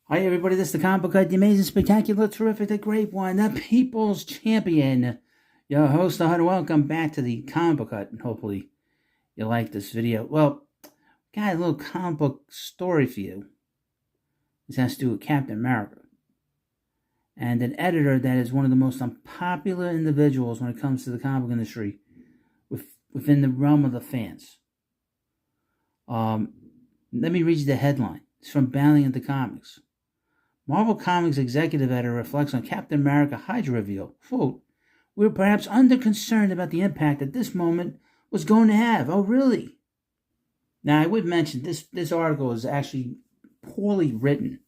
Hi, everybody. This is the comic book guy, the amazing, spectacular, terrific, the great one, the people's champion. Your host, the Hut. Welcome back to the comic book hut, and hopefully you like this video. Well, got a little comic book story for you. This has to do with Captain America and an editor that is one of the most unpopular individuals when it comes to the comic book industry within the realm of the fans. Let me read you the headline. It's from Bounding into Comics. Marvel Comics executive editor reflects on Captain America Hydra reveal. Quote, "We were perhaps under-concerned about the impact that this moment was going to have." Oh, really? Now, I would mention this article is actually poorly written.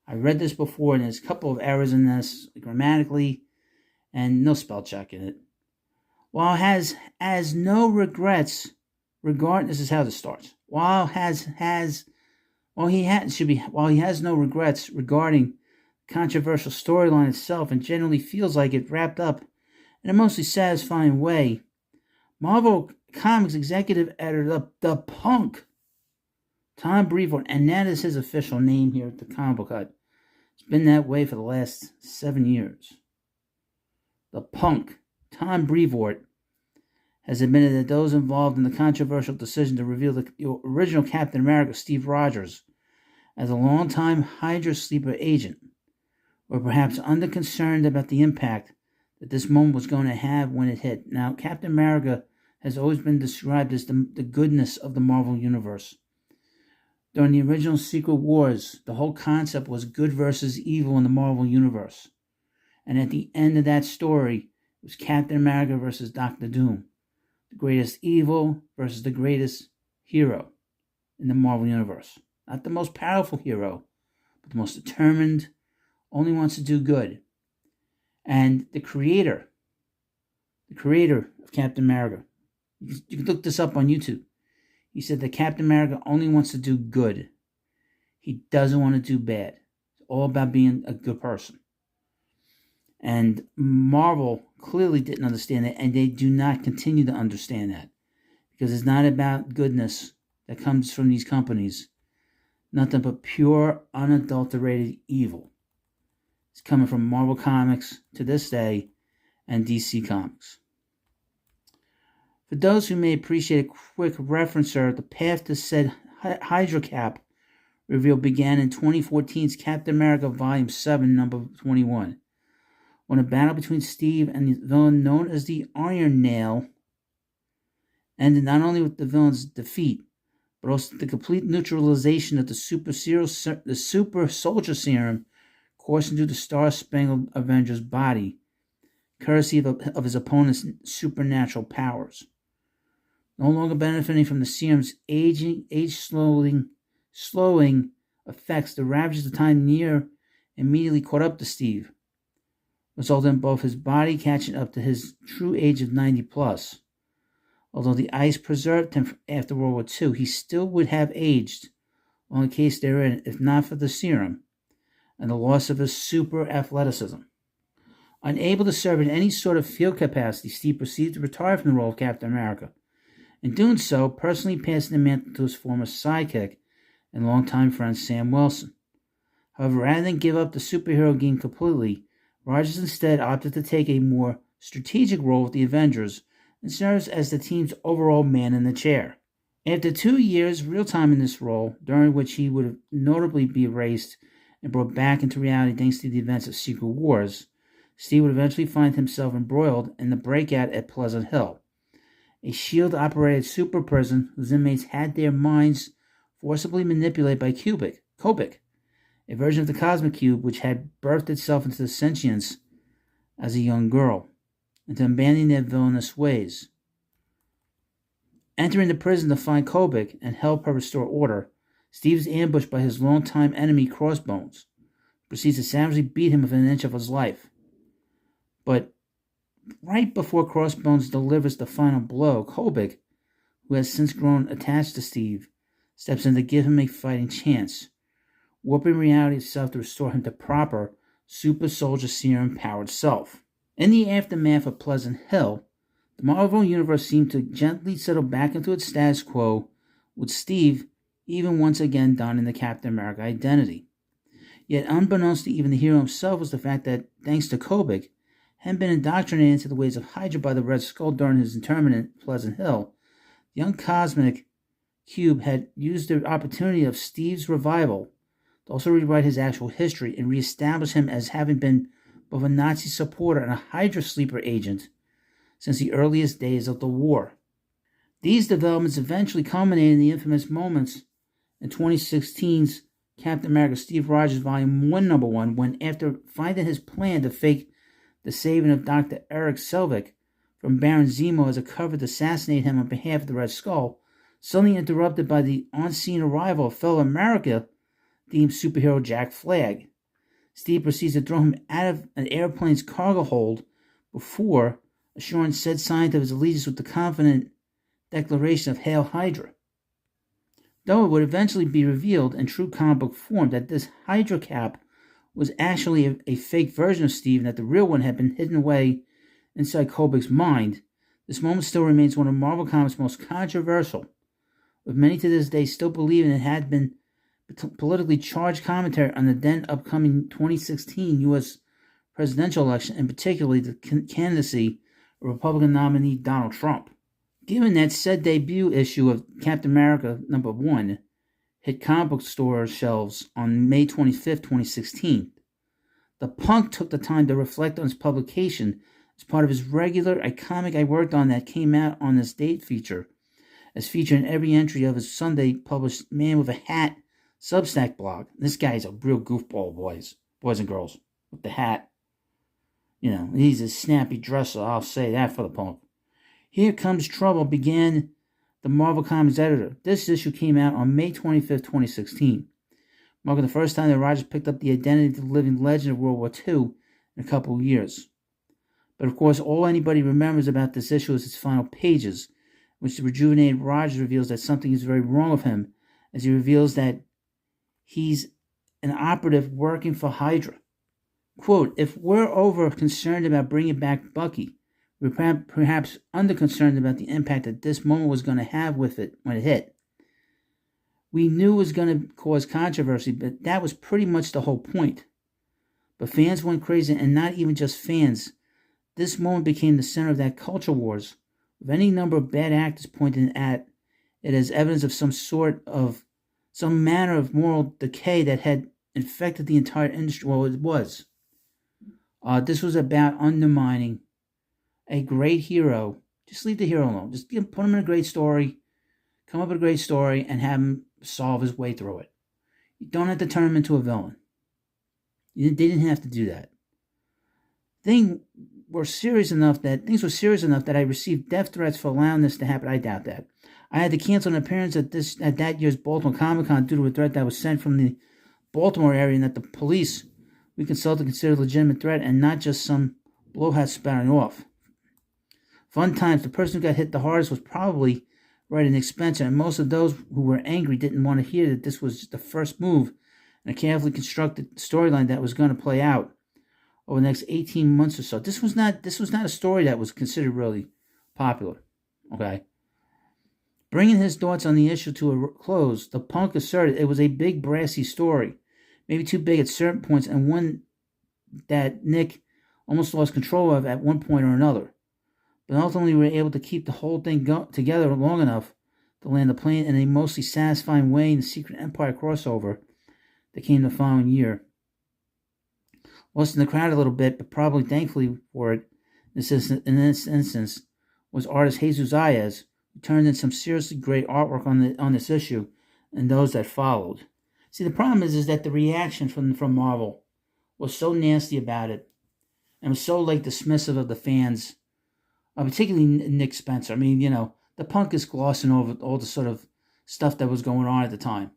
I read this before, and there's a couple of errors in this, grammatically, and no spell check in it. While has no regrets regarding, this is how this starts. While he has no regrets regarding the controversial storyline itself and generally feels like it wrapped up in a mostly satisfying way, Marvel Comics executive editor, the punk, Tom Brevoort, and that is his official name here at the Comic Book Hut. It's been that way for the last 7 years. The punk, Tom Brevoort, has admitted that those involved in the controversial decision to reveal the original Captain America, Steve Rogers, as a longtime Hydra sleeper agent, were perhaps under-concerned about the impact that this moment was going to have when it hit. Now, Captain America has always been described as the goodness of the Marvel Universe. During the original Secret Wars, the whole concept was good versus evil in the Marvel Universe. And at the end of that story, it was Captain America versus Doctor Doom. The greatest evil versus the greatest hero in the Marvel Universe. Not the most powerful hero, but the most determined, only wants to do good. And the creator of Captain America, you can look this up on YouTube. He said that Captain America only wants to do good. He doesn't want to do bad. It's all about being a good person. And Marvel clearly didn't understand that, and they do not continue to understand that. Because it's not about goodness that comes from these companies. Nothing but pure, unadulterated evil. It's coming from Marvel Comics to this day and DC Comics. For those who may appreciate a quick referencer, the path to said Hydra Cap reveal began in 2014's Captain America Volume 7, number 21, when a battle between Steve and the villain known as the Iron Nail ended not only with the villain's defeat, but also the complete neutralization of the super soldier serum coursing through the Star-Spangled Avenger's body, courtesy of his opponent's supernatural powers. No longer benefiting from the serum's age-slowing effects, the ravages of time near immediately caught up to Steve, resulting in both his body catching up to his true age of 90 plus. Although the ice preserved him after World War II, he still would have aged, on the case therein, if not for the serum and the loss of his super athleticism. Unable to serve in any sort of field capacity, Steve proceeded to retire from the role of Captain America. In doing so, personally passing the mantle to his former sidekick and longtime friend Sam Wilson. However, rather than give up the superhero game completely, Rogers instead opted to take a more strategic role with the Avengers and serves as the team's overall man in the chair. After 2 years real-time in this role, during which he would notably be erased and brought back into reality thanks to the events of Secret Wars, Steve would eventually find himself embroiled in the breakout at Pleasant Hill, a SHIELD-operated super prison whose inmates had their minds forcibly manipulated by Kobik, a version of the Cosmic Cube which had birthed itself into sentience as a young girl, into abandoning their villainous ways. Entering the prison to find Kobik and help her restore order, Steve is ambushed by his longtime enemy Crossbones, who proceeds to savagely beat him within an inch of his life. But right before Crossbones delivers the final blow, Kobik, who has since grown attached to Steve, steps in to give him a fighting chance, warping reality itself to restore him to proper super soldier serum-powered self. In the aftermath of Pleasant Hill, the Marvel Universe seemed to gently settle back into its status quo, with Steve even once again donning the Captain America identity. Yet, unbeknownst to even the hero himself, was the fact that, thanks to Kobik, had been indoctrinated into the ways of Hydra by the Red Skull during his internment at Pleasant Hill. The young Cosmic Cube had used the opportunity of Steve's revival to also rewrite his actual history and reestablish him as having been both a Nazi supporter and a Hydra sleeper agent since the earliest days of the war. These developments eventually culminated in the infamous moments in 2016's Captain America Steve Rogers Volume 1, Number 1, when, after finding his plan to fake the saving of Dr. Eric Selvig from Baron Zemo as a cover to assassinate him on behalf of the Red Skull, suddenly interrupted by the on-scene arrival of fellow America-themed superhero Jack Flag. Steve proceeds to throw him out of an airplane's cargo hold before assuring said scientist of his allegiance with the confident declaration of Hail Hydra. Though it would eventually be revealed in true comic book form that this Hydra cap was actually a fake version of Steve and that the real one had been hidden away inside Kobik's mind, this moment still remains one of Marvel Comics' most controversial, with many to this day still believing it had been politically charged commentary on the then upcoming 2016 U.S. presidential election, and particularly the candidacy of Republican nominee Donald Trump. Given that said debut issue of Captain America number 1 hit comic book store shelves on May 25, 2016, the punk took the time to reflect on its publication as part of his regular "A Comic I Worked On That Came Out on This Date" feature, as featured in every entry of his Sunday published Man with a Hat Substack blog. This guy's a real goofball, boys and girls, with the hat. He's a snappy dresser, I'll say that for the punk. Here Comes Trouble began the Marvel Comics editor. This issue came out on May 25, 2016, marking the first time that Rogers picked up the identity of the living legend of World War II in a couple of years. But of course, all anybody remembers about this issue is its final pages, in which the rejuvenated Rogers reveals that something is very wrong with him, as he reveals that he's an operative working for Hydra. Quote, "If we're over concerned about bringing back Bucky, we're perhaps under-concerned about the impact that this moment was going to have with it when it hit. We knew it was going to cause controversy, but that was pretty much the whole point. But fans went crazy, and not even just fans. This moment became the center of that culture wars, with any number of bad actors pointing at it as evidence of some manner of moral decay that had infected the entire industry." Well, it was. This was about undermining a great hero. Just leave the hero alone. Just put him in a great story, come up with a great story, and have him solve his way through it. You don't have to turn him into a villain. They didn't have to do that. Things were serious enough that I received death threats for allowing this to happen. I doubt that. I had to cancel an appearance at that year's Baltimore Comic Con due to a threat that was sent from the Baltimore area, and that the police we consulted considered a legitimate threat and not just some blowhard spouting off. Fun times. The person who got hit the hardest was probably right and Spencer, and most of those who were angry didn't want to hear that this was just the first move in a carefully constructed storyline that was going to play out over the next 18 months or so. This was not a story that was considered really popular. Okay. Bringing his thoughts on the issue to a close, the punk asserted it was a big, brassy story, maybe too big at certain points, and one that Nick almost lost control of at one point or another. But ultimately, we were able to keep the whole thing together long enough to land the plane in a mostly satisfying way in the Secret Empire crossover that came the following year. Lost in the crowd a little bit, but probably thankfully for it, in this instance, was artist Jesus Zayas, who turned in some seriously great artwork on this issue and those that followed. See, the problem is that the reaction from Marvel was so nasty about it and was so dismissive of the fans, particularly Nick Spencer. I mean, the punk is glossing over all the sort of stuff that was going on at the time.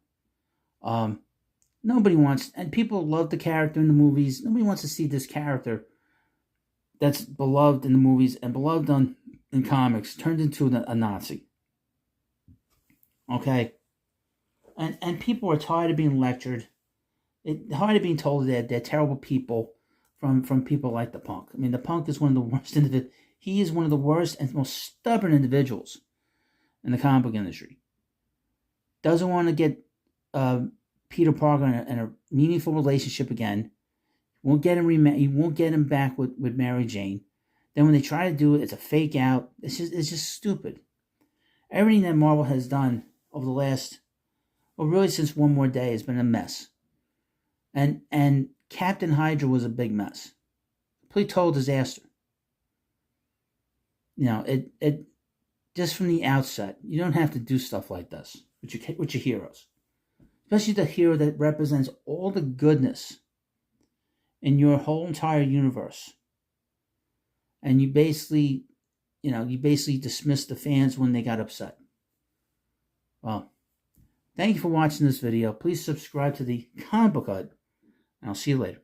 Nobody wants, and people love the character in the movies. Nobody wants to see this character that's beloved in the movies and beloved in comics turned into a Nazi. Okay? And people are tired of being lectured. Tired of being told that they're terrible people from people like the punk. I mean, the punk is one of the worst individuals. He is one of the worst and most stubborn individuals in the comic book industry. Doesn't want to get Peter Parker in a meaningful relationship again. You won't get him back with Mary Jane. Then when they try to do it, it's a fake out. It's just stupid. Everything that Marvel has done over the last, well, really since One More Day, has been a mess. And Captain Hydra was a big mess. Complete total disaster. It just from the outset, you don't have to do stuff like this with your heroes, especially the hero that represents all the goodness in your whole entire universe. And you basically dismiss the fans when they got upset. Well, thank you for watching this video. Please subscribe to the Comic Book Hut, and I'll see you later.